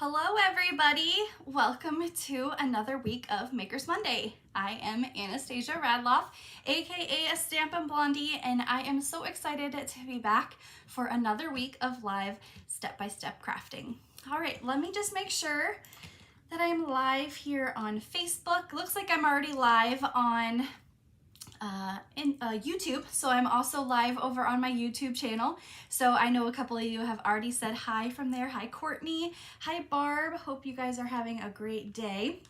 Hello everybody! Welcome to another week of Makers Monday. I am Anastasia Radloff, aka Stampin' Blondie, and I am so excited to be back for another week of live step-by-step crafting. All right, let me just make sure that I'm live here on Facebook. Looks like I'm already live on YouTube, so I'm also live over on my YouTube channel. So I know a couple of you have already said hi from there. Hi Courtney, hi Barb, hope you guys are having a great day.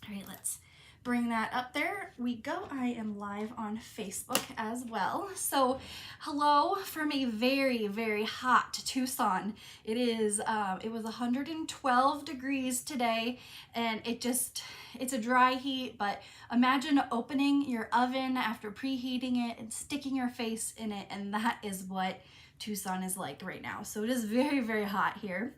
All right, let's bring that up. There we go. I am live on Facebook as well. So hello from a very, very hot Tucson. It was 112 degrees today, and it's a dry heat, but imagine opening your oven after preheating it and sticking your face in it, and that is what Tucson is like right now. So it is very, very hot here.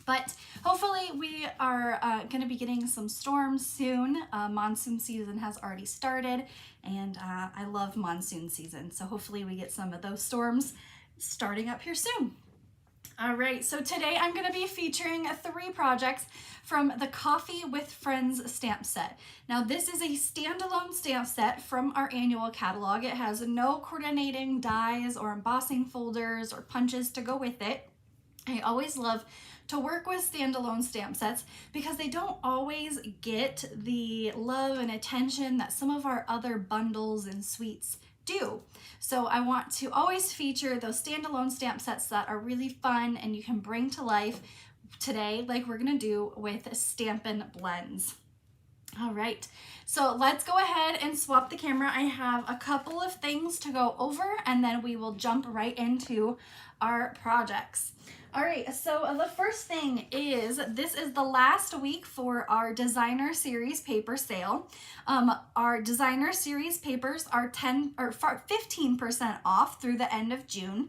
But hopefully we are going to be getting some storms soon. Monsoon season has already started, and I love monsoon season. So hopefully we get some of those storms starting up here soon. All right, so today I'm going to be featuring 3 projects from the Coffee with Friends stamp set. Now this is a standalone stamp set from our annual catalog. It has no coordinating dies or embossing folders or punches to go with it. I always love to work with standalone stamp sets because they don't always get the love and attention that some of our other bundles and suites do. So I want to always feature those standalone stamp sets that are really fun and you can bring to life today, like we're gonna do with Stampin' Blends. All right, so let's go ahead and swap the camera. I have a couple of things to go over and then we will jump right into our projects. All right, so the first thing is, this is the last week for our designer series paper sale. Our designer series papers are 15% off through the end of June.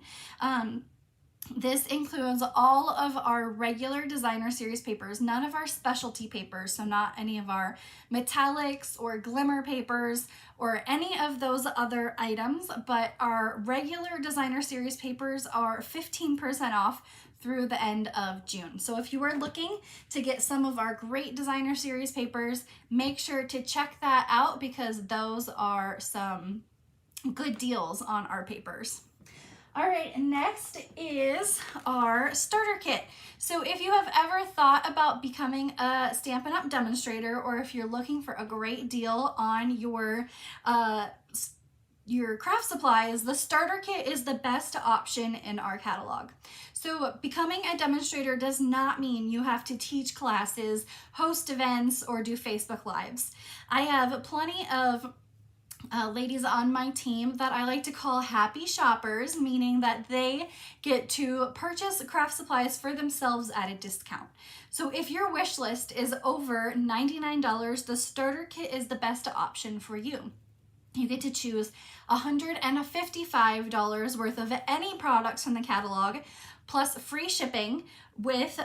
This includes all of our regular designer series papers, none of our specialty papers, so not any of our metallics or glimmer papers or any of those other items, but our regular designer series papers are 15% off through the end of June. So if you are looking to get some of our great designer series papers, make sure to check that out because those are some good deals on our papers. All right, next is our starter kit. So if you have ever thought about becoming a Stampin' Up! Demonstrator, or if you're looking for a great deal on your craft supplies, the starter kit is the best option in our catalog. So becoming a demonstrator does not mean you have to teach classes, host events, or do Facebook Lives. I have plenty of ladies on my team that I like to call happy shoppers, meaning that they get to purchase craft supplies for themselves at a discount. So if your wish list is over $99, the starter kit is the best option for you. You get to choose $155 worth of any products from the catalog, plus free shipping with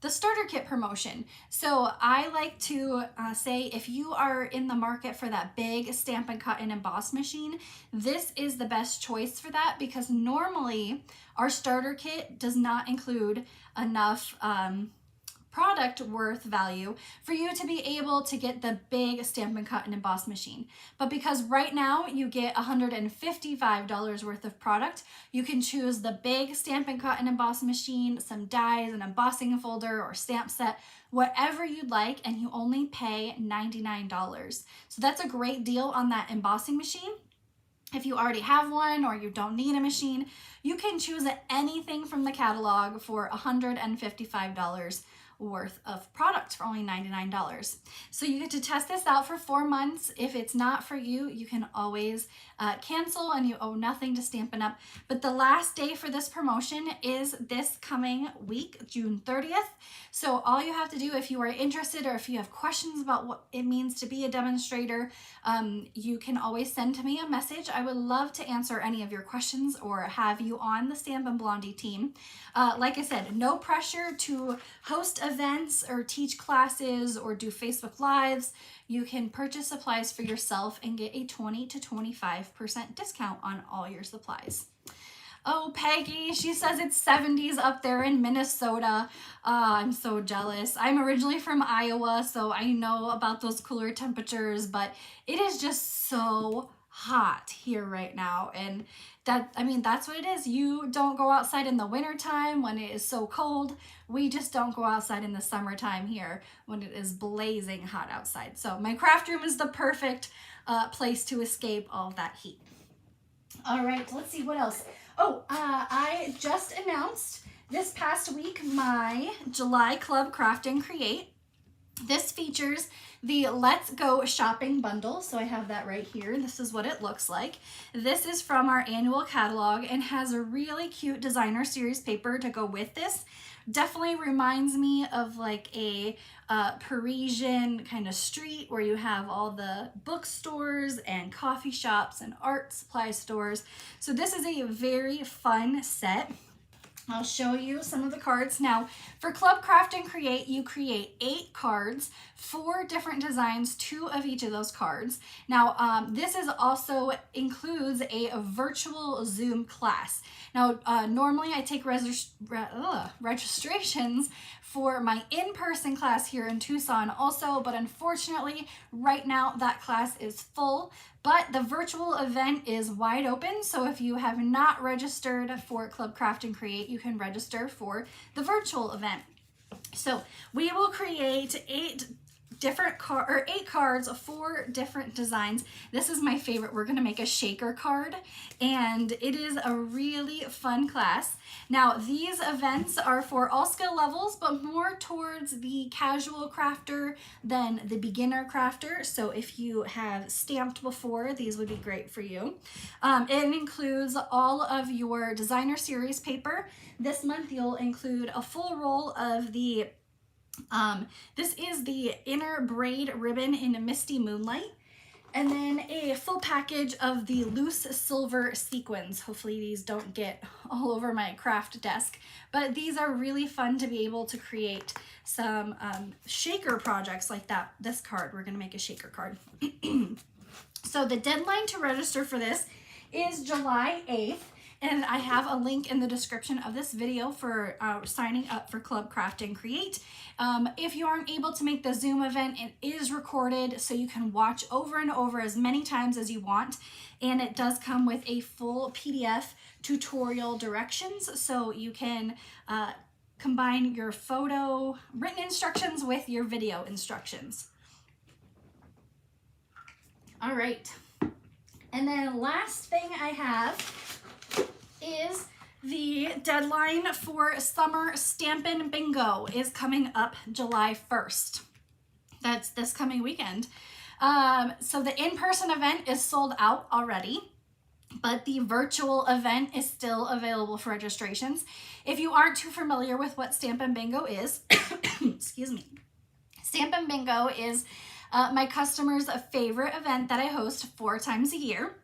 the starter kit promotion. So I like to say, if you are in the market for that big Stampin' Cut and Emboss machine, this is the best choice for that, because normally our starter kit does not include enough product worth value for you to be able to get the big Stampin' Cut and Emboss machine. But because right now you get $155 worth of product, you can choose the big Stampin' Cut and Emboss machine, some dies, an embossing folder, or stamp set, whatever you'd like, and you only pay $99. So that's a great deal on that embossing machine. If you already have one or you don't need a machine, you can choose anything from the catalog for $155 worth of product for only $99. So you get to test this out for 4 months. If it's not for you, you can always cancel and you owe nothing to Stampin' Up. But the last day for this promotion is this coming week, June 30th. So all you have to do, if you are interested or if you have questions about what it means to be a demonstrator, you can always send to me a message. I would love to answer any of your questions or have you on the Stampin' Blondie team. Like I said, no pressure to host events or teach classes or do Facebook Lives. You can purchase supplies for yourself and get a 20 to 25% discount on all your supplies. Oh, Peggy, she says it's 70s up there in Minnesota. I'm so jealous. I'm originally from Iowa, so I know about those cooler temperatures, but it is just so hot here right now. And that's what it is. You don't go outside in the wintertime when it is so cold. We just don't go outside in the summertime here when it is blazing hot outside. So my craft room is the perfect place to escape all of that heat. All right, let's see what else. Oh, I just announced this past week my July Club Craft and Create. This features the Let's Go Shopping Bundle. So I have that right here. This is what it looks like. This is from our annual catalog and has a really cute designer series paper to go with this. Definitely reminds me of like a Parisian kind of street where you have all the bookstores and coffee shops and art supply stores. So this is a very fun set. I'll show you some of the cards. Now, for Club Craft and Create, you create 8 cards, 4 different designs, 2 of each of those cards. Now, this is also includes a virtual Zoom class. Now, normally I take registrations for my in-person class here in Tucson also, but unfortunately, right now that class is full. But the virtual event is wide open, so if you have not registered for Club Craft and Create, you can register for the virtual event. So we will create 8 cards, 4 different designs. This is my favorite. We're gonna make a shaker card, and it is a really fun class. Now, these events are for all skill levels, but more towards the casual crafter than the beginner crafter. So if you have stamped before, these would be great for you. It includes all of your designer series paper. This month, you'll include a full roll of the this is the inner braid ribbon in Misty Moonlight, and then a full package of the loose silver sequins. Hopefully these don't get all over my craft desk, but these are really fun to be able to create some shaker projects like that. This card, we're gonna make a shaker card. So the deadline to register for this is July 8th. And I have a link in the description of this video for signing up for Club Craft and Create. If you aren't able to make the Zoom event, it is recorded so you can watch over and over as many times as you want. And it does come with a full PDF tutorial directions, so you can combine your photo written instructions with your video instructions. All right. And then last thing I have is the deadline for Summer Stampin' Bingo is coming up July 1st. That's this coming weekend. So the in-person event is sold out already, but the virtual event is still available for registrations. If you aren't too familiar with what Stampin' Bingo is, excuse me, Stampin' Bingo is my customers' favorite event that I host 4 times a year.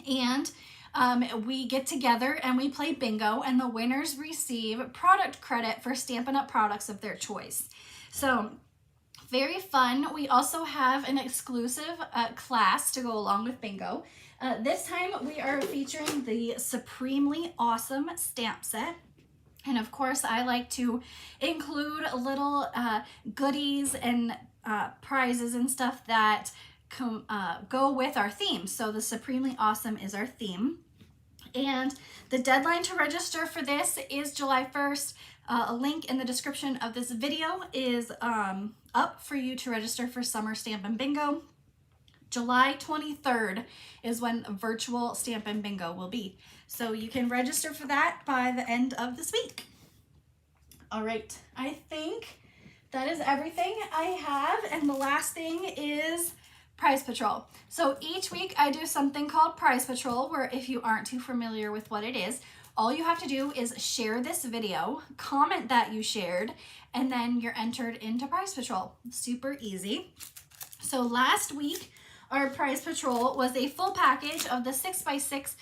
And we get together and we play bingo, and the winners receive product credit for Stampin' Up! Products of their choice. So very fun. We also have an exclusive class to go along with bingo. This time we are featuring the Supremely Awesome stamp set. And of course, I like to include little goodies and prizes and stuff that go with our theme. So the Supremely Awesome is our theme. And the deadline to register for this is July 1st. A link in the description of this video is up for you to register for Summer Stampin' Bingo. July 23rd is when virtual Stampin' Bingo will be. So you can register for that by the end of this week. All right, I think that is everything I have. And the last thing is Prize Patrol. So each week I do something called Prize Patrol, where if you aren't too familiar with what it is, all you have to do is share this video, comment that you shared, and then you're entered into Prize Patrol. Super easy. So last week, our Prize Patrol was a full package of the 6x6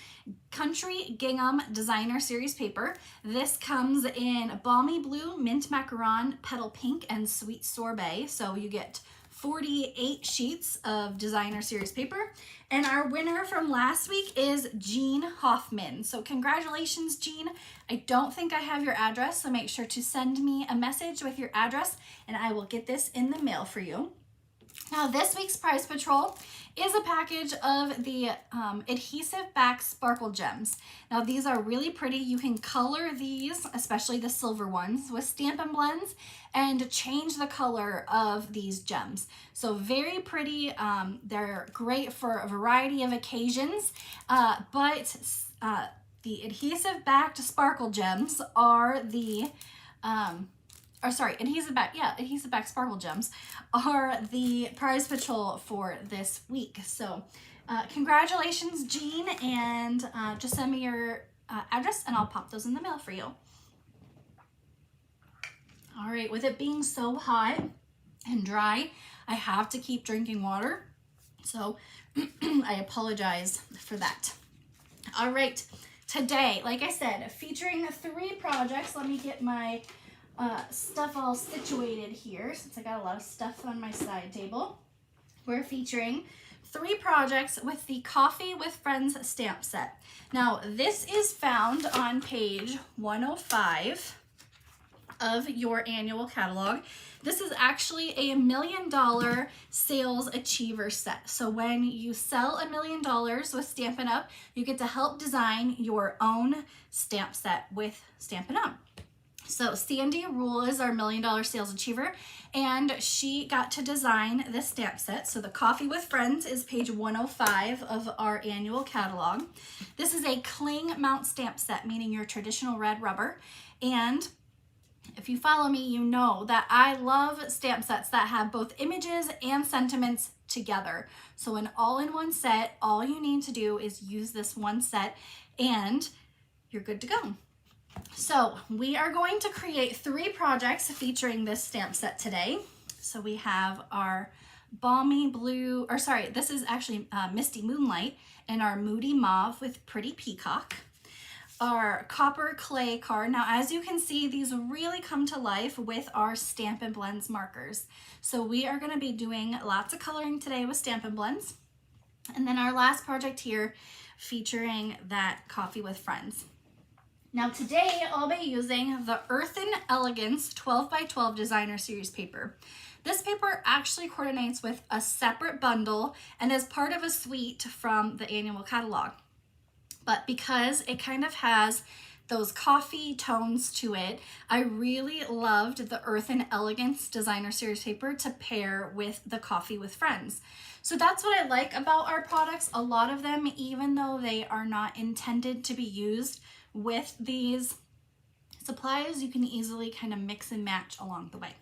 Country Gingham Designer Series paper. This comes in Balmy Blue, Mint Macaron, Petal Pink, and Sweet Sorbet. So you get 48 sheets of designer series paper. And our winner from last week is Jean Hoffman. So congratulations, Jean. I don't think I have your address, so make sure to send me a message with your address and I will get this in the mail for you. Now this week's Prize Patrol is a package of the adhesive back sparkle gems. Now these are really pretty. You can color these, especially the silver ones, with Stampin' Blends and change the color of these gems. So very pretty. They're great for a variety of occasions, but the adhesive backed sparkle gems are the adhesive back sparkle gems are the Prize Patrol for this week. So congratulations, Jean, and just send me your address and I'll pop those in the mail for you. All right, with it being so hot and dry, I have to keep drinking water. So I apologize for that. All right, today, like I said, featuring 3 projects. Let me get my stuff all situated here since I got a lot of stuff on my side table. We're featuring 3 projects with the Coffee with Friends stamp set. Now this is found on page 105 of your annual catalog. This is actually a $1 million sales achiever set. So when you sell $1 million with Stampin' Up, you get to help design your own stamp set with Stampin' Up. So Sandy Rule is our $1 million sales achiever, and she got to design this stamp set. So the Coffee with Friends is page 105 of our annual catalog. This is a cling mount stamp set, meaning your traditional red rubber. And if you follow me, you know that I love stamp sets that have both images and sentiments together. So an all-in-one set, all you need to do is use this one set and you're good to go. So we are going to create 3 projects featuring this stamp set today. So we have our Balmy Blue, or sorry, this is actually Misty Moonlight, and our Moody Mauve with Pretty Peacock. Our Copper Clay card. Now, as you can see, these really come to life with our Stampin' Blends markers. So we are going to be doing lots of coloring today with Stampin' Blends. And then our last project here featuring that Coffee with Friends. Now today I'll be using the Earthen Elegance 12 by 12 designer series paper. This paper actually coordinates with a separate bundle and is part of a suite from the annual catalog. But because it kind of has those coffee tones to it, I really loved the Earthen Elegance designer series paper to pair with the Coffee with Friends. So that's what I like about our products. A lot of them, even though they are not intended to be used with these supplies, you can easily kind of mix and match along the way.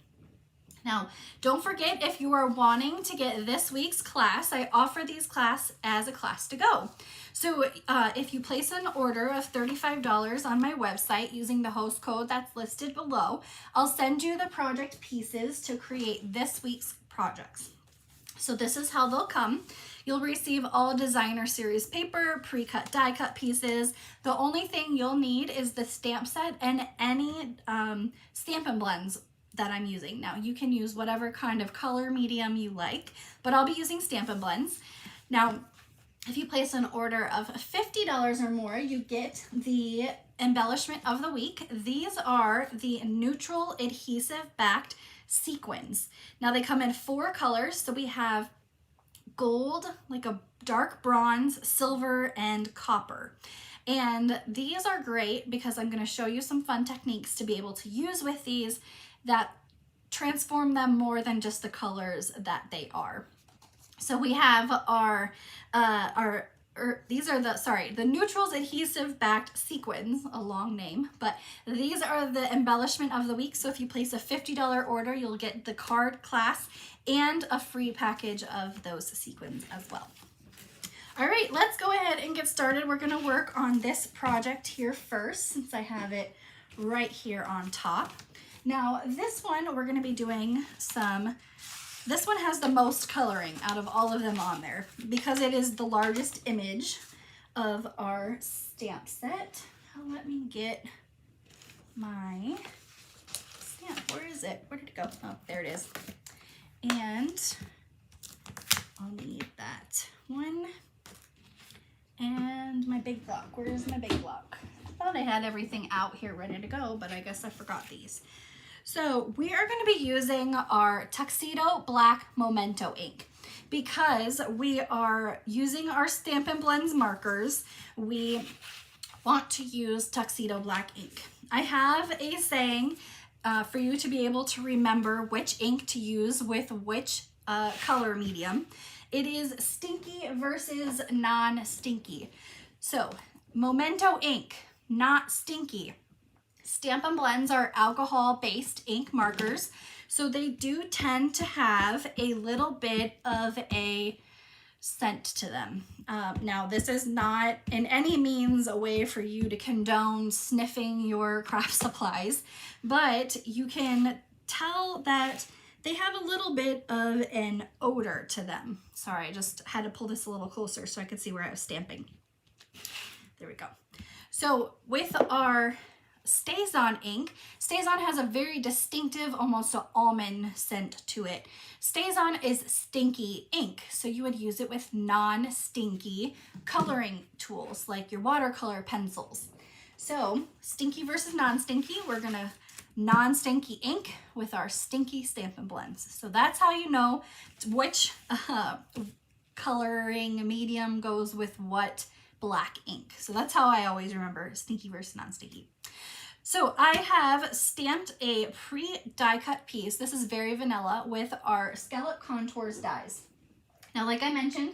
Now, don't forget, if you are wanting to get this week's class, I offer these class as a class to go. So if you place an order of $35 on my website using the host code that's listed below, I'll send you the project pieces to create this week's projects. So this is how they'll come. You'll receive all designer series paper, pre-cut die cut pieces. The only thing you'll need is the stamp set and any Stampin' Blends that I'm using. Now you can use whatever kind of color medium you like, but I'll be using Stampin' Blends. Now, if you place an order of $50 or more, you get the embellishment of the week. These are the neutral adhesive backed sequins. Now they come in 4 colors. So we have gold, like a dark bronze, silver, and copper. And these are great because I'm going to show you some fun techniques to be able to use with these that transform them more than just the colors that they are. So we have the Neutrals adhesive backed sequins, a long name, but these are the embellishment of the week. So if you place a $50 order, you'll get the card class and a free package of those sequins as well. All right, let's go ahead and get started. We're gonna work on this project here first, since I have it right here on top. Now this one, we're gonna be doing this one has the most coloring out of all of them on there because it is the largest image of our stamp set. Now let me get my stamp. Where is it? Where did it go? Oh, there it is. And I'll need that one. And my big block. Where's my big block? I thought I had everything out here ready to go, but I guess I forgot these. So we are going to be using our Tuxedo Black Memento ink. Because we are using our Stampin' Blends markers, we want to use Tuxedo Black ink. I have a saying for you to be able to remember which ink to use with which color medium. It is stinky versus non-stinky. So, Memento ink, not stinky. Stampin' Blends are alcohol-based ink markers, so they do tend to have a little bit of a scent to them. Now, this is not in any means a way for you to condone sniffing your craft supplies, but you can tell that they have a little bit of an odor to them. Sorry, I just had to pull this a little closer so I could see where I was stamping. There we go. So with our StazOn ink, StazOn has a very distinctive, almost an almond scent to it. StazOn is stinky ink, so you would use it with non-stinky coloring tools like your watercolor pencils. So stinky versus non-stinky, we're gonna non-stinky ink with our stinky Stampin' Blends. So that's how you know which coloring medium goes with what black ink. So that's how I always remember stinky versus non-stinky. So I have stamped a pre-die cut piece. This is very vanilla with our Scallop Contours dies. Now, like I mentioned,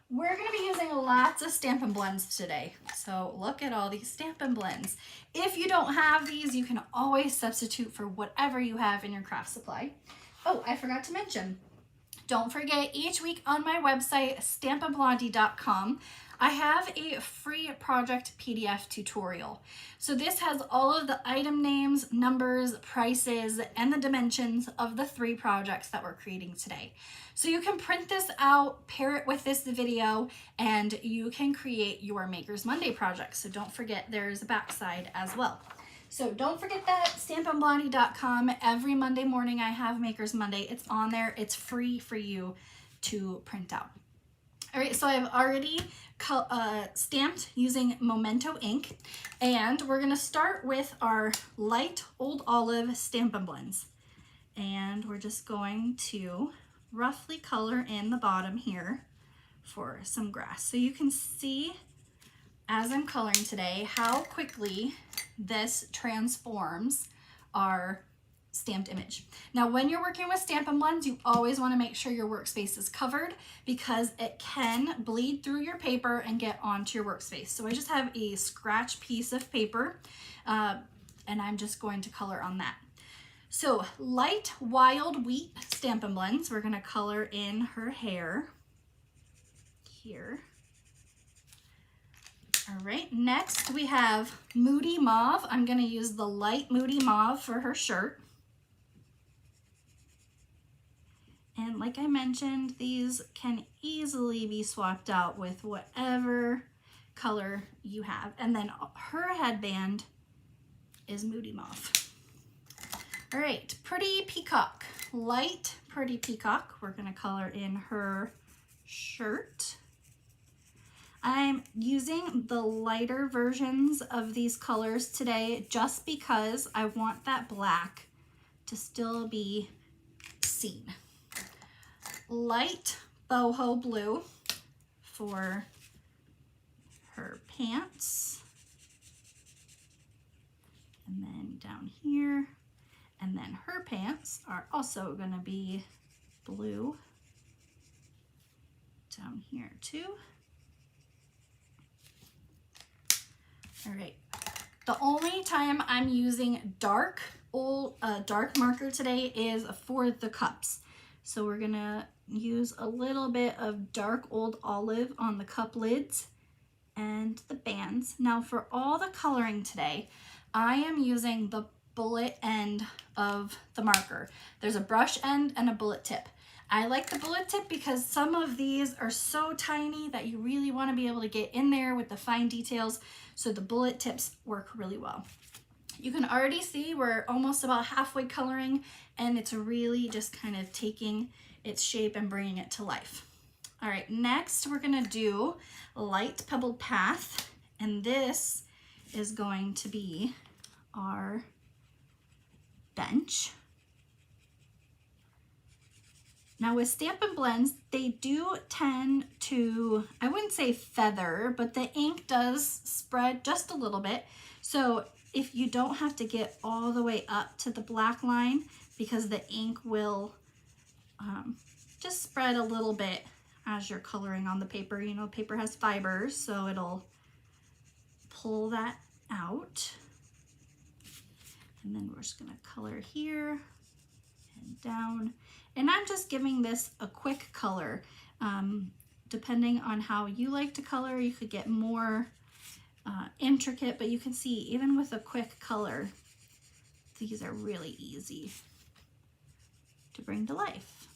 we're going to be using lots of Stampin' Blends today. So look at all these Stampin' Blends. If you don't have these, you can always substitute for whatever you have in your craft supply. Oh, I forgot to mention, don't forget each week on my website, stampinblondie.com, I have a free project PDF tutorial. So this has all of the item names, numbers, prices, and the dimensions of the 3 projects that we're creating today. So you can print this out, pair it with this video, and you can create your Makers Monday project. So don't forget there's a backside as well. So don't forget that, stampinblondie.com. Every Monday morning I have Makers Monday. It's on there. It's free for you to print out. All right, so I've already stamped using Memento ink, and we're gonna start with our light Old Olive Stampin' Blends. And we're just going to roughly color in the bottom here for some grass. So you can see as I'm coloring today how quickly this transforms our stamped image. Now, when you're working with Stampin' Blends, you always want to make sure your workspace is covered because it can bleed through your paper and get onto your workspace. So I just have a scratch piece of paper and I'm just going to color on that. So light Wild Wheat Stampin' Blends, we're going to color in her hair here. All right, next we have Moody Mauve. I'm going to use the light Moody Mauve for her shirt. And like I mentioned, these can easily be swapped out with whatever color you have. And then her headband is Moody Mauve. All right, Pretty Peacock, light Pretty Peacock. We're gonna color in her shirt. I'm using the lighter versions of these colors today just because I want that black to still be seen. Light Boho Blue for her pants. And then down here. And then her pants are also going to be blue down here too. All right. The only time I'm using dark marker today is for the cups. So we're gonna use a little bit of dark Old Olive on the cup lids and the bands. Now for all the coloring today, I am using the bullet end of the marker. There's a brush end and a bullet tip. I like the bullet tip because some of these are so tiny that you really want to be able to get in there with the fine details, so the bullet tips work really well. You can already see we're almost about halfway coloring, and it's really just kind of taking its shape and bringing it to life. All right, next we're gonna do Light Pebbled Path, and this is going to be our bench. Now with Stampin' Blends, they do tend to, I wouldn't say feather, but the ink does spread just a little bit. So if you don't have to get all the way up to the black line, because the ink will just spread a little bit as you're coloring on the paper. You know, paper has fibers, so it'll pull that out. And then we're just gonna color here and down. And I'm just giving this a quick color. Depending on how you like to color, you could get more intricate, but you can see even with a quick color, these are really easy to bring to life.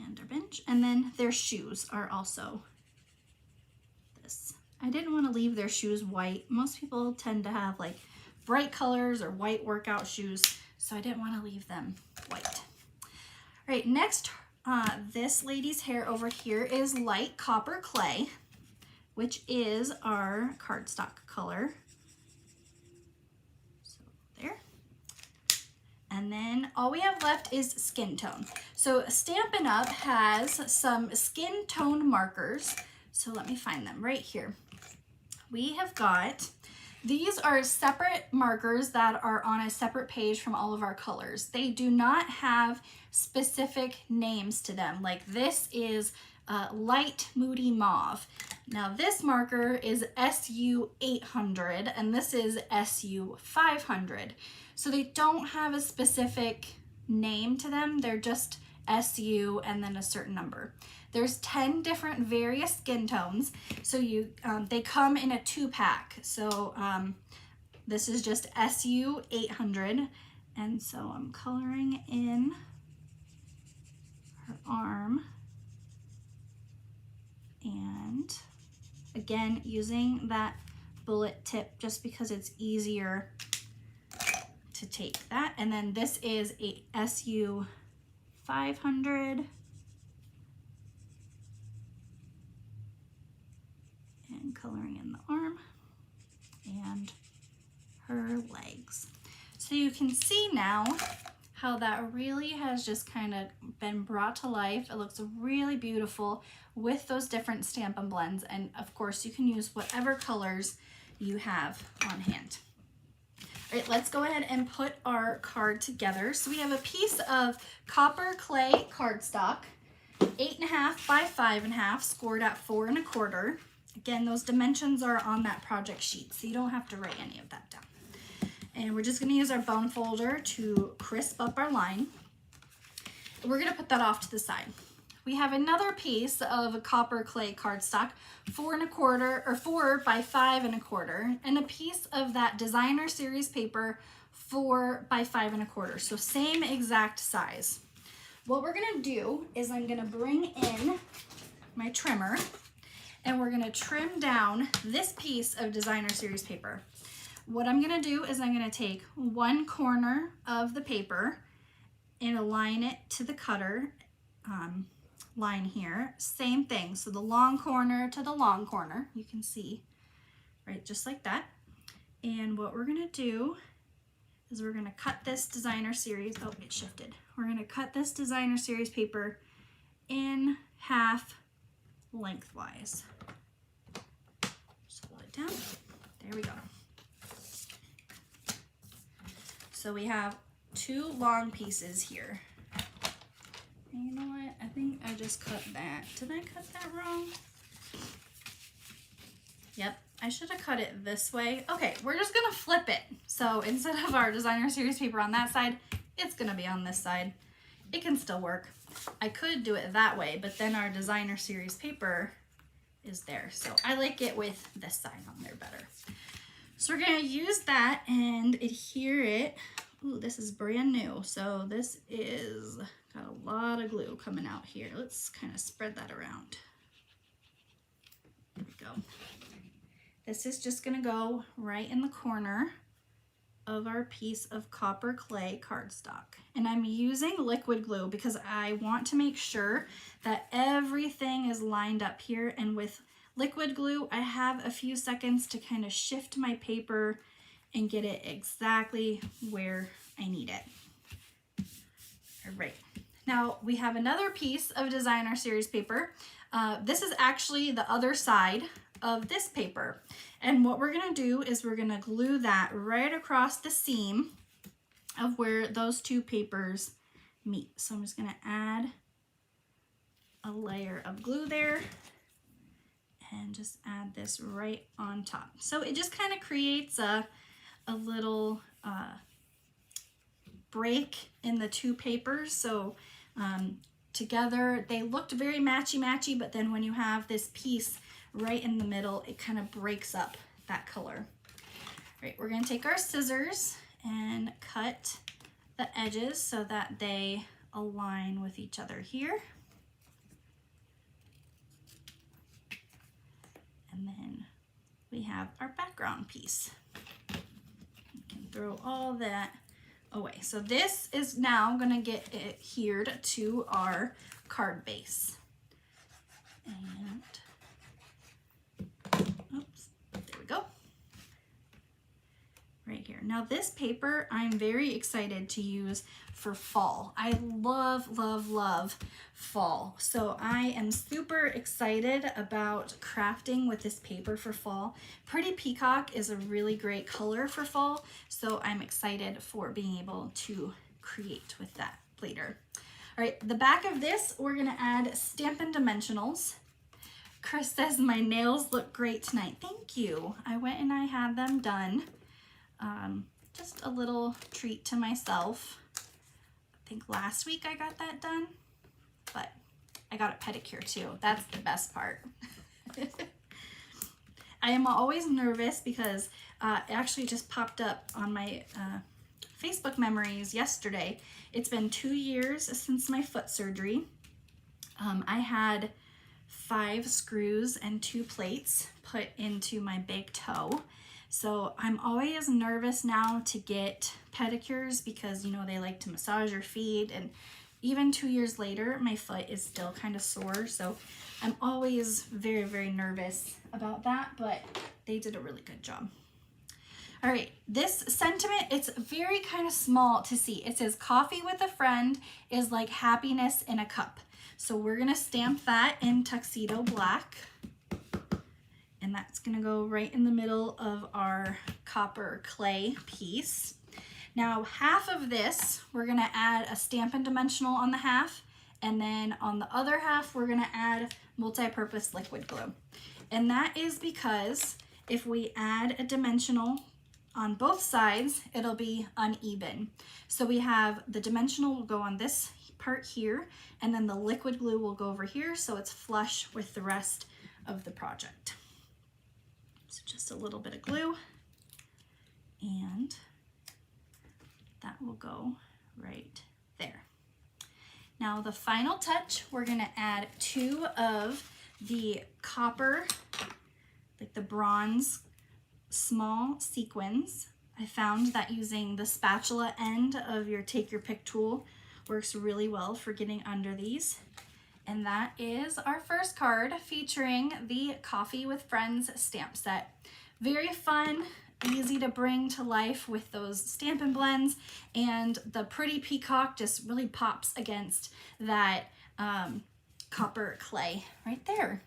And our bench, and then their shoes are also this. I didn't want to leave their shoes white. Most people tend to have like bright colors or white workout shoes, so I didn't want to leave them white. All right, next, this lady's hair over here is Light Copper Clay, which is our cardstock color. So there. And then all we have left is skin tone. So Stampin' Up! Has some skin tone markers. So let me find them right here. We have got, these are separate markers that are on a separate page from all of our colors. They do not have specific names to them. Like this is Light Moody Mauve. Now this marker is SU 800 and this is SU 500. So they don't have a specific name to them. They're just SU and then a certain number. There's 10 different various skin tones. So they come in a 2-pack. So this is just SU 800. And so I'm coloring in her arm. And again, using that bullet tip just because it's easier to take that. And then this is a SU 500. And coloring in the arm and her legs. So you can see now how that really has just kind of been brought to life. It looks really beautiful with those different Stampin' Blends. And of course you can use whatever colors you have on hand. All right, let's go ahead and put our card together. So we have a piece of copper clay cardstock, 8.5 by 5.5, scored at 4 1/4. Again, those dimensions are on that project sheet, so you don't have to write any of that down. And we're just gonna use our bone folder to crisp up our line. We're gonna put that off to the side. We have another piece of copper clay cardstock, 4 1/4 or 4 by 5 1/4, and a piece of that designer series paper, 4 by 5 1/4. So same exact size. What we're gonna do is I'm gonna bring in my trimmer and we're gonna trim down this piece of designer series paper. What I'm gonna do is I'm gonna take one corner of the paper and align it to the cutter line here. Same thing, so the long corner to the long corner, you can see, right, just like that. And what we're gonna do is we're gonna cut this designer series, oh, it shifted. We're gonna cut this designer series paper in half lengthwise. Just hold it down, there we go. So we have 2 long pieces here. And you know what? I think I just cut that. Did I cut that wrong? Yep, I should have cut it this way. Okay, we're just gonna flip it. So instead of our designer series paper on that side, it's gonna be on this side. It can still work. I could do it that way, but then our designer series paper is there. So I like it with this side on there better. So we're gonna use that and adhere it. Ooh, this is brand new. So this is got a lot of glue coming out here. Let's kind of spread that around. There we go. this is just gonna go right in the corner of our piece of copper clay cardstock. And I'm using liquid glue because I want to make sure that everything is lined up here. And with liquid glue, I have a few seconds to kind of shift my paper and get it exactly where I need it. All right. Now we have another piece of Designer Series paper. This is actually the other side of this paper. And what we're gonna do is we're gonna glue that right across the seam of where those two papers meet. So I'm just gonna add a layer of glue there and just add this right on top. So it just kind of creates a little break in the two papers. So together they looked very matchy-matchy, but then when you have this piece right in the middle, it kind of breaks up that color. All right, we're gonna take our scissors and cut the edges so that they align with each other here. And then we have our background piece. We can throw all that away. So this is now gonna get adhered to our card base. And oops, there we go. Right here. Now this paper I'm very excited to use for fall. I love, love, love fall. So I am super excited about crafting with this paper for fall. Pretty Peacock is a really great color for fall, so I'm excited for being able to create with that later. All right, the back of this, we're gonna add Stampin' Dimensionals. Chris says my nails look great tonight. Thank you. I went and I had them done. Just a little treat to myself. I think last week I got that done, but I got a pedicure too. That's the best part. I am always nervous because it actually just popped up on my Facebook memories yesterday. It's been 2 years since my foot surgery. I had 5 screws and 2 plates put into my big toe. So I'm always nervous now to get pedicures because, you know, they like to massage your feet, and even 2 years later, my foot is still kind of sore. So I'm always very, very nervous about that, but they did a really good job. All right, this sentiment, it's very kind of small to see. It says coffee with a friend is like happiness in a cup. So we're gonna stamp that in tuxedo black. And that's gonna go right in the middle of our copper clay piece. Now half of this, we're gonna add a Stampin' Dimensional on the half, and then on the other half, we're gonna add multi-purpose liquid glue. And that is because if we add a dimensional on both sides, it'll be uneven. So we have the dimensional will go on this part here, and then the liquid glue will go over here, so it's flush with the rest of the project. So just a little bit of glue, and that will go right there. Now the final touch, we're gonna add 2 of the copper, like the bronze small sequins. I found that using the spatula end of your Take Your Pick tool works really well for getting under these. And that is our first card featuring the Coffee with Friends stamp set. Very fun, easy to bring to life with those Stampin' Blends, and the Pretty Peacock just really pops against that copper clay right there.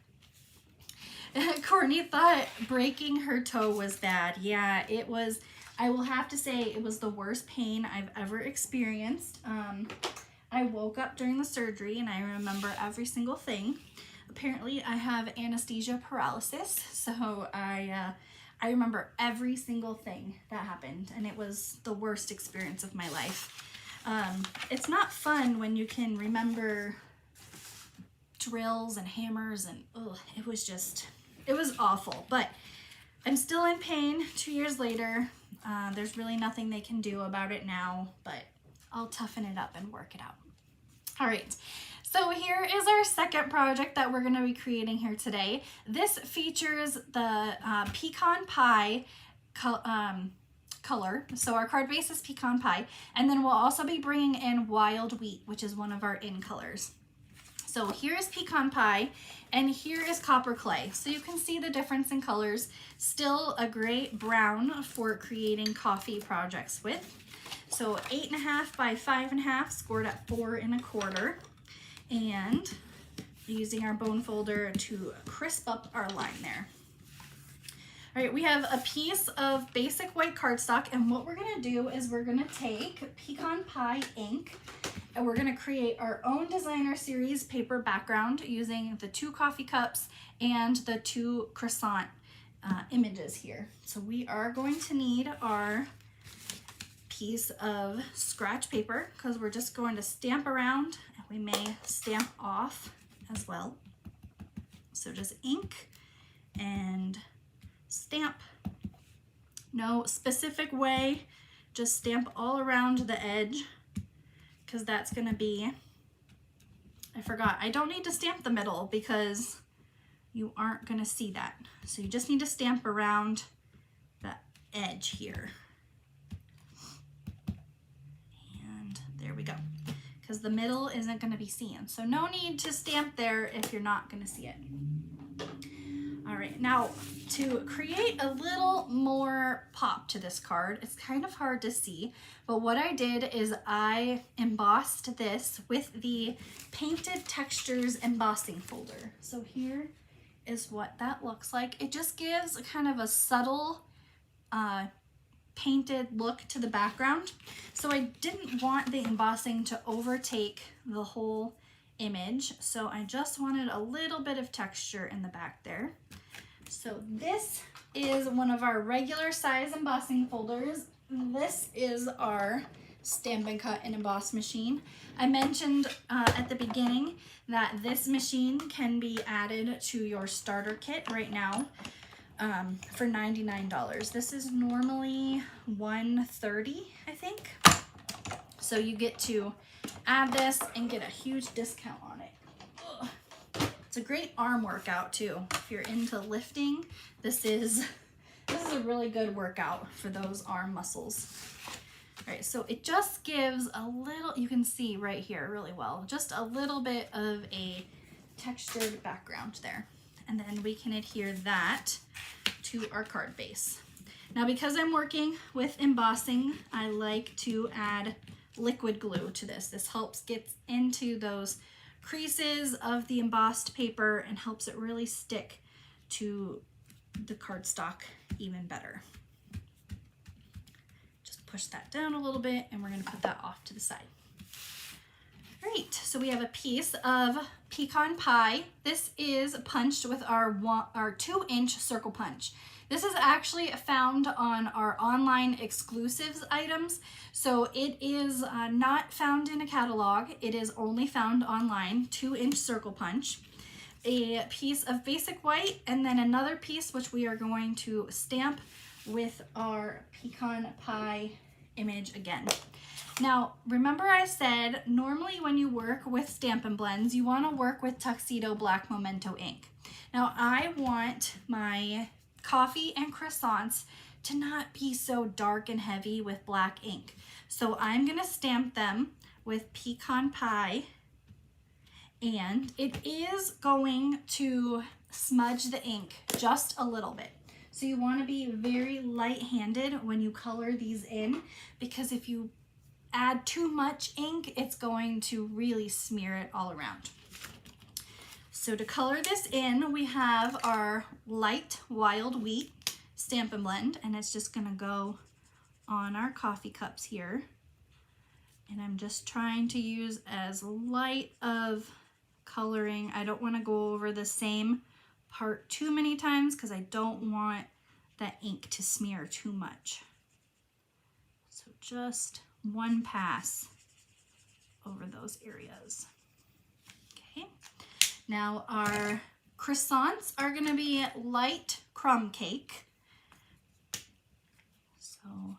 Courtney thought breaking her toe was bad. Yeah, it was. I will have to say it was the worst pain I've ever experienced. I woke up during the surgery and I remember every single thing. Apparently I have anesthesia paralysis, so I remember every single thing that happened, and it was the worst experience of my life. It's not fun when you can remember drills and hammers, and it was awful, but I'm still in pain 2 years later. There's really nothing they can do about it now, but I'll toughen it up and work it out. All right. So here is our second project that we're going to be creating here today. This features the pecan pie color. So our card base is pecan pie, and then we'll also be bringing in wild wheat, which is one of our in colors. So here is pecan pie, and here is copper clay. So you can see the difference in colors. Still a great brown for creating coffee projects with. So 8.5 by 5.5, scored at 4 1/4. And using our bone folder to crisp up our line there. All right, we have a piece of basic white cardstock, and what we're gonna do is we're gonna take pecan pie ink, and we're gonna create our own designer series paper background using the 2 coffee cups and the 2 croissant images here. So we are going to need our piece of scratch paper because we're just going to stamp around, and we may stamp off as well. So just ink and stamp. No specific way, just stamp all around the edge because that's gonna be, I forgot, I don't need to stamp the middle because you aren't gonna see that. So you just need to stamp around the edge here. There we go, because the middle isn't going to be seen. So no need to stamp there if you're not going to see it. All right, now to create a little more pop to this card, it's kind of hard to see, but what I did is I embossed this with the Painted Textures embossing folder. So here is what that looks like. It just gives kind of a subtle painted look to the background. So I didn't want the embossing to overtake the whole image. So I just wanted a little bit of texture in the back there. So this is one of our regular size embossing folders. This is our Stamp and Cut and Emboss machine. I mentioned at the beginning that this machine can be added to your starter kit right now. For $99. This is normally $130, I think. So you get to add this and get a huge discount on it. Ugh. It's a great arm workout too. If you're into lifting, this is a really good workout for those arm muscles. All right, so it just gives a little, you can see right here really well, just a little bit of a textured background there. And then we can adhere that to our card base. Now, because I'm working with embossing, I like to add liquid glue to this. This helps get into those creases of the embossed paper and helps it really stick to the cardstock even better. Just push that down a little bit, and we're going to put that off to the side. Great, so we have a piece of pecan pie. This is punched with our 2-inch circle punch. This is actually found on our online exclusives items. So it is not found in a catalog. It is only found online, 2-inch circle punch. A piece of basic white, and then another piece which we are going to stamp with our pecan pie image again. Now, remember I said normally when you work with Stampin' Blends, you want to work with Tuxedo Black Memento ink. Now, I want my coffee and croissants to not be so dark and heavy with black ink. So I'm going to stamp them with pecan pie, and it is going to smudge the ink just a little bit. So you want to be very light-handed when you color these in, because if you add too much ink, it's going to really smear it all around. So to color this in, we have our light wild wheat Stampin' Blend, and it's just gonna go on our coffee cups here. And I'm just trying to use as light of coloring. I don't want to go over the same part too many times because I don't want that ink to smear too much. So just one pass over those areas. Okay, now our croissants are going to be light crumb cake. So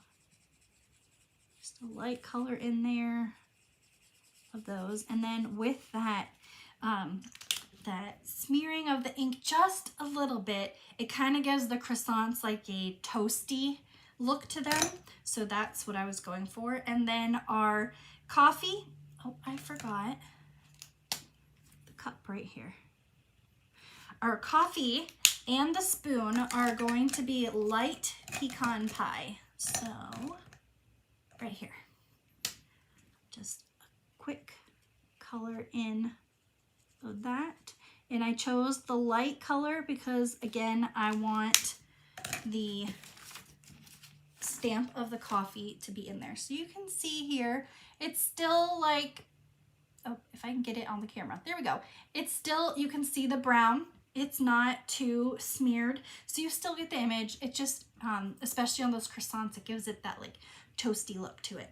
just a light color in there. of those. And then with that, that smearing of the ink just a little bit, it kind of gives the croissants like a toasty look to them. So that's what I was going for. And then our coffee, oh, I forgot the cup right here. Our coffee and the spoon are going to be light pecan pie. So right here, just a quick color in of that. And I chose the light color because, again, I want the stamp of the coffee to be in there. So you can see here, it's still like, oh, if I can get it on the camera, there we go. It's still, you can see the brown. It's not too smeared, so you still get the image. It just, especially on those croissants, it gives it that like toasty look to it.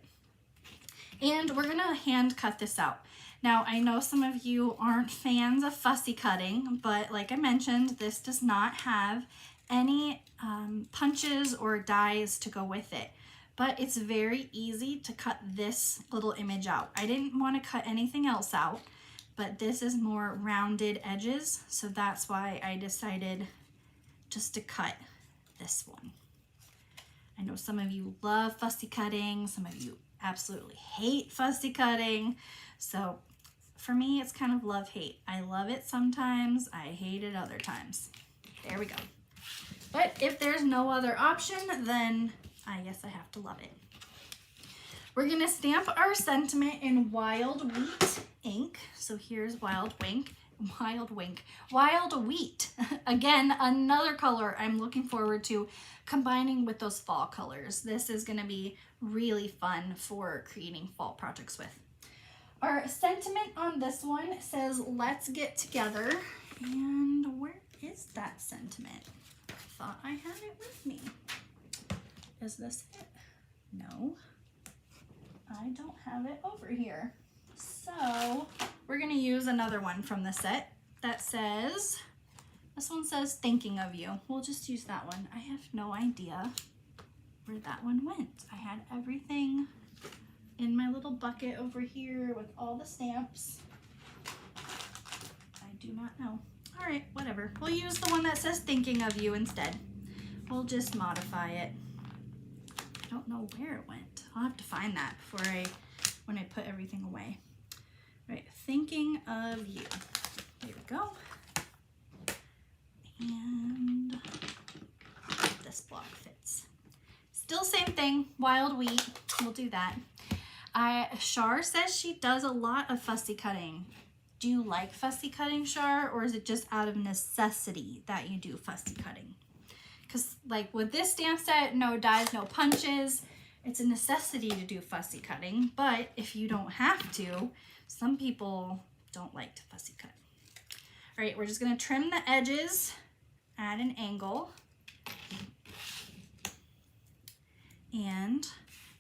And we're gonna hand cut this out. Now, I know some of you aren't fans of fussy cutting, but like I mentioned, this does not have any punches or dies to go with it. But it's very easy to cut this little image out. I didn't want to cut anything else out, but this is more rounded edges, so that's why I decided just to cut this one. I know some of you love fussy cutting, some of you absolutely hate fussy cutting, so for me it's kind of love-hate. I love it sometimes, I hate it other times. There we go. But if there's no other option, then I guess I have to love it. We're gonna stamp our sentiment in Wild Wheat ink. So here's Wild Wheat. Again, another color I'm looking forward to combining with those fall colors. This is gonna be really fun for creating fall projects with. Our sentiment on this one says, let's get together. And where is that sentiment? I thought I had it with me. Is this it? No. I don't have it over here. So we're gonna use another one from the set that says, this one says thinking of you. We'll just use that one. I have no idea where that one went. I had everything in my little bucket over here with all the stamps. I do not know. All right, whatever. We'll use the one that says thinking of you instead. We'll just modify it. I don't know where it went. I'll have to find that before when I put everything away. Right, thinking of you. There we go. And this block fits. Still same thing, Wild Wheat. We'll do that. Shar says she does a lot of fussy cutting. Do you like fussy cutting, Shar, or is it just out of necessity that you do fussy cutting? Because like with this stamp set, no dies, no punches, it's a necessity to do fussy cutting, but if you don't have to, some people don't like to fussy cut. All right, we're just gonna trim the edges at an angle. And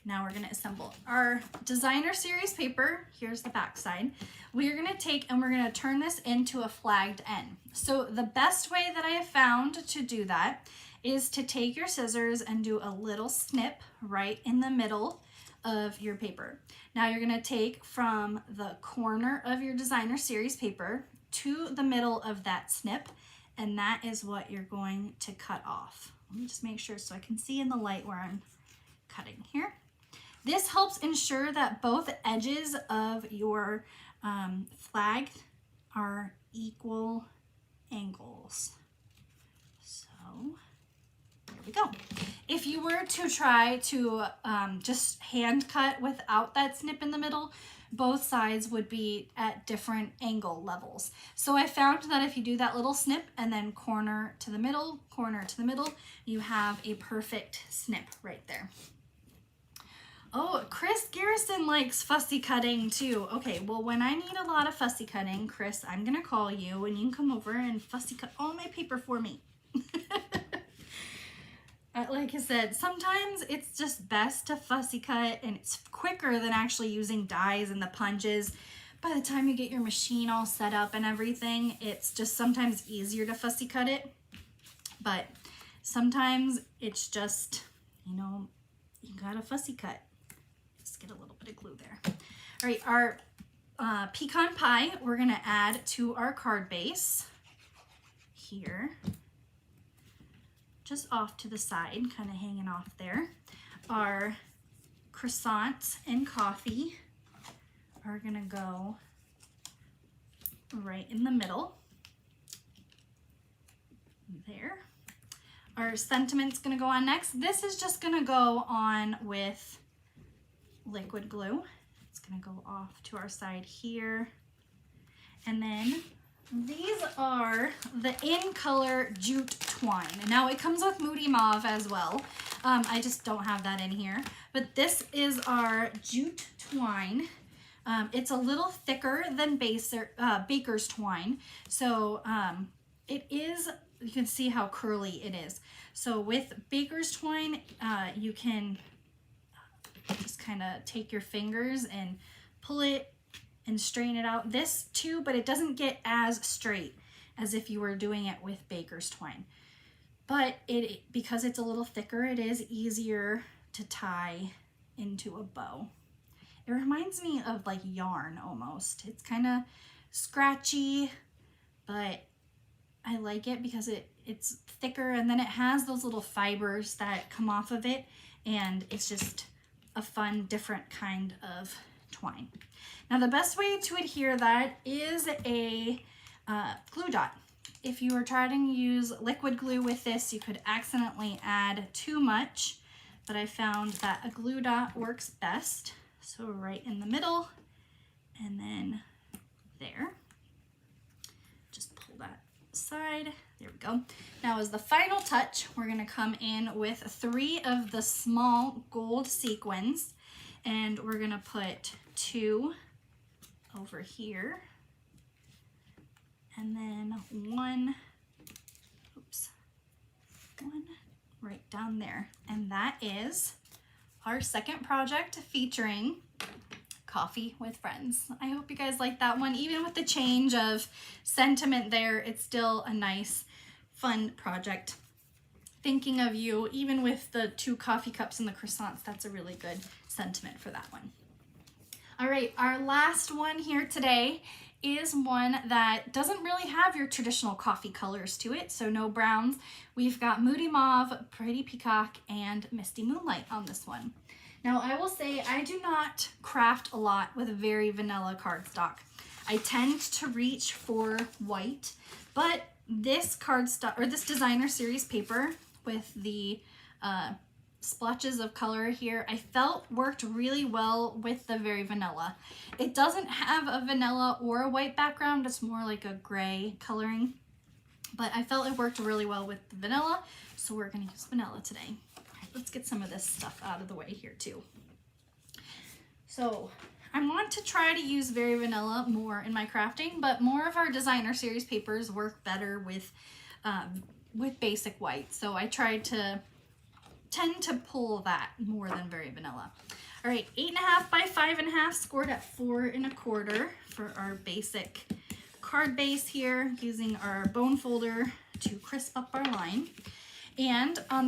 now we're gonna assemble our designer series paper. Here's the back side. We're gonna take and we're gonna turn this into a flagged end. So the best way that I have found to do that is to take your scissors and do a little snip right in the middle of your paper. Now you're gonna take from the corner of your designer series paper to the middle of that snip, and that is what you're going to cut off. Let me just make sure so I can see in the light where I'm cutting here. This helps ensure that both edges of your flag are equal angles. So there we go. If you were to try to just hand cut without that snip in the middle, both sides would be at different angle levels. So I found that if you do that little snip and then corner to the middle, you have a perfect snip right there. Oh, Chris Garrison likes fussy cutting too. Okay, well, when I need a lot of fussy cutting, Chris, I'm gonna call you and you can come over and fussy cut all my paper for me. Like I said, sometimes it's just best to fussy cut and it's quicker than actually using dies and the punches. By the time you get your machine all set up and everything, it's just sometimes easier to fussy cut it. But sometimes it's just, you know, you gotta fussy cut. Just get a little bit of glue there. All right, our pecan pie we're gonna add to our card base here, just off to the side, kind of hanging off there. Our croissants and coffee are gonna go right in the middle there. Our sentiment's gonna go on next. This is just gonna go on with liquid glue. It's gonna go off to our side here. And then these are the In Color Jute Twine. And now it comes with Moody Mauve as well. I just don't have that in here. But this is our jute twine. It's a little thicker than Baker's twine. So it is, you can see how curly it is. So with Baker's twine, you can just kind of take your fingers and pull it and strain it out. This too, but it doesn't get as straight as if you were doing it with Baker's twine. But because it's a little thicker, it is easier to tie into a bow. It reminds me of like yarn almost. It's kind of scratchy, but I like it because it's thicker, and then it has those little fibers that come off of it, and it's just a fun, different kind of twine. Now the best way to adhere that is a glue dot. If you were trying to use liquid glue with this, you could accidentally add too much, but I found that a glue dot works best. So right in the middle, and then there. Just pull that aside. There we go. Now as the final touch, we're gonna come in with 3 of the small gold sequins, and we're gonna put 2 over here, and then one right down there. And that is our second project featuring Coffee with Friends. I hope you guys like that one. Even with the change of sentiment there, it's still a nice, fun project. Thinking of you, even with the 2 coffee cups and the croissants, that's a really good sentiment for that one. All right, our last one here today is one that doesn't really have your traditional coffee colors to it, so no browns. We've got Moody Mauve, Pretty Peacock, and Misty Moonlight on this one. Now I will say I do not craft a lot with very vanilla cardstock. I tend to reach for white, but this cardstock, or this designer series paper with the splotches of color here, I felt worked really well with the very vanilla. It doesn't have a vanilla or a white background, it's more like a gray coloring, but I felt it worked really well with the vanilla, so we're gonna use vanilla today. All right, let's get some of this stuff out of the way here too. So I want to try to use very vanilla more in my crafting, but more of our designer series papers work better with basic white, so I tried to tend to pull that more than very vanilla. All right, 8.5 by 5.5, scored at 4 1/4 for our basic card base here, using our bone folder to crisp up our line. And on this